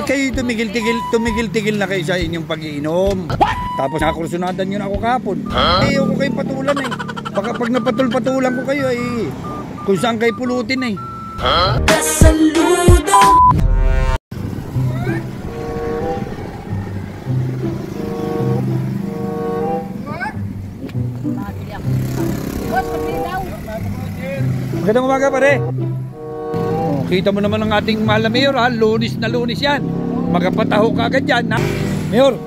kayo tumigil-tigil na kayo sa inyong pag-iinom. Tapos nakursunatan nyo na ako kapon. Eh, ako kayo patulan eh. Baka pag napatul-patulan ko kayo eh, kung saan kayo pulutin eh. Kasaludo! Magandang umaga pare. Oh, kita mo naman ang ating mahal na mayor ha. Lunis na lunis yan. Magapataho ka agad yan ha. Mayor,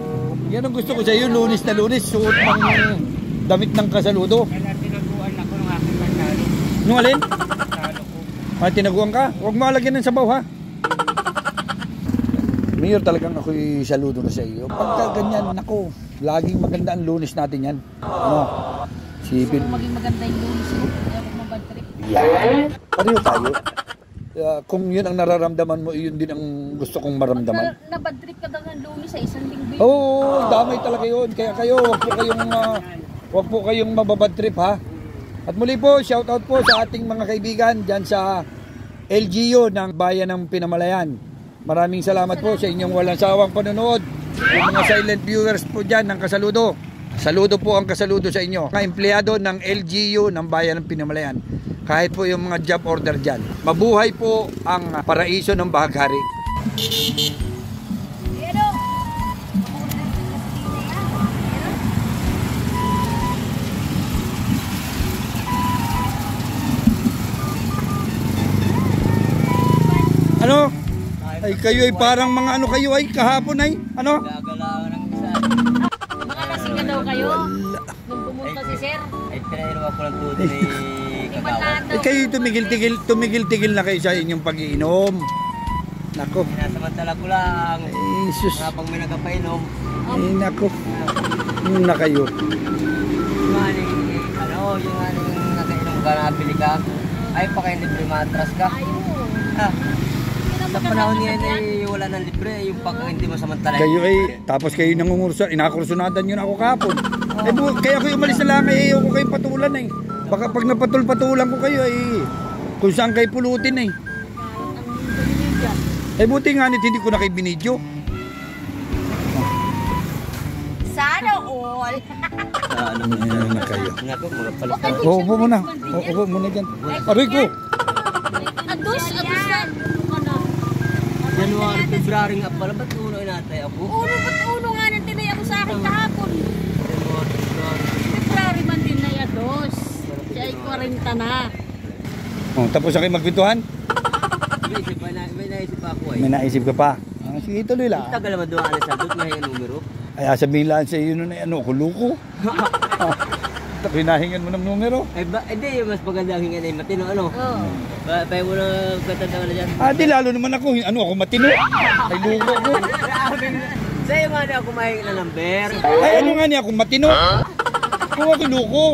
yan ang gusto ko sa iyo. Lunis na lunis. Suot ng damit ng kasaludo. Tinaguan ako ng aking panalo. Nung alin? Tinaguan ka? Huwag mo alagyan ng sabaw ha. Mayor, talagang ako'y saludo na sa iyo. Pagka ganyan, nako, laging maganda ang lunis natin yan. Ano? Sipin. Maging maganda yung lunis mo. Yan. Pareho tayo. Kung yun ang nararamdaman mo, yun din ang gusto kong maramdaman. Nabad trip ka daw ng lunis sa isang linggo. Oo, damay talaga yun. Kaya kayo, wag po kayong mababad trip ha. At muli po, shout out po sa ating mga kaibigan dyan sa LGU ng Bayan ng Pinamalayan. Maraming salamat po sa inyong walang sawang panonood. Yung mga silent viewers po dyan ng Kasaludo. Saludo po ang kasaludo sa inyo. Mga empleyado ng LGU ng Bayan ng Pinamalayan. Kahit po yung mga job order dyan. Mabuhay po ang paraiso ng Bahaghari. Ano? Ay kayo ay parang mga ano kayo ay kahapon ay ano? Gagalawan ng isa. Makalasing na daw kayo. Nung pumunta si sir. Ay, pinainom ako ng tuto ni Kagawa. Kayo tumigil-tigil na kayo sa inyong pag-iinom. Nako. Sinasamantala ko lang. Ay, sus. Habang may nagpapainom. Ay, nako. Yun na kayo. Yung aning nakainom ka, nabili ka. Ay, pa kayo libre matras ka. Sa panahon niyan ay wala nang libre. Yung pagka hindi mo samantala. Kayo ay, tapos kayo nangungurso, inakursunatan nyo na ako kapon. Eh, kaya kayo umalis na lang ay ako kayo patulan eh. Baka pag napatul-patulan ko kayo ay kung saan kayo pulutin eh. Eh buti nga nit hindi ko na kayo binidyo. Sana all. Ano na kayo. Nako, mga palit. Upo muna. Upo muna dyan. Aray ko. Adus yan. January, February nga pala. Ba't uno inatay ako? Ba't uno nga nang tinay ako sa akin kahapon? February man din na yados. Siya ay 40 na. Oh, tapos na kayo magpintuhan? May naisip pa ako eh. May naisip ka pa? Sige, tuloy lang. Tagal naman doon alas sa doon, may numero. Ay, sabihin lang sa iyo na ano, kuluko. Pinahingan mo ng numero. Ay, hindi, mas maganda ang hingan ay matino, ano? Oo. Pahay mo na katanda na dyan. Di lalo naman ako, ako matino. Ay, luko ko. Sa'yo nga na ako mahingan na number. Ay, ano nga niya, ako matino. Kung ako luko.